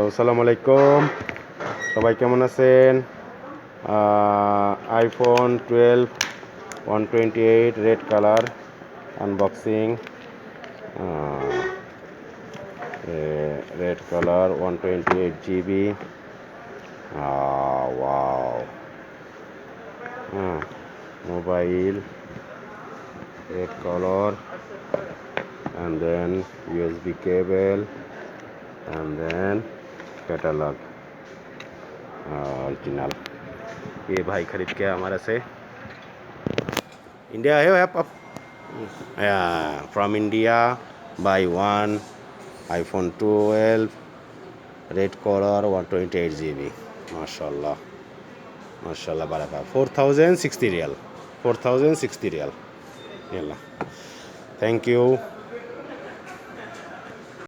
আসসালামু আলাইকুম। সবাই কেমন আছেন? IPhone 12 128 red colour unboxing. Red colour 128 GB। Wow, mobile red color, and then USB cable, and then catalog original। ये भाई खरीद के हमारे से इंडिया है आप from India by one iPhone 12 red color 128 GB। माशाल्लाह माशाल्लाह बराबर 4060 real 4060 real. Yalla, thank you.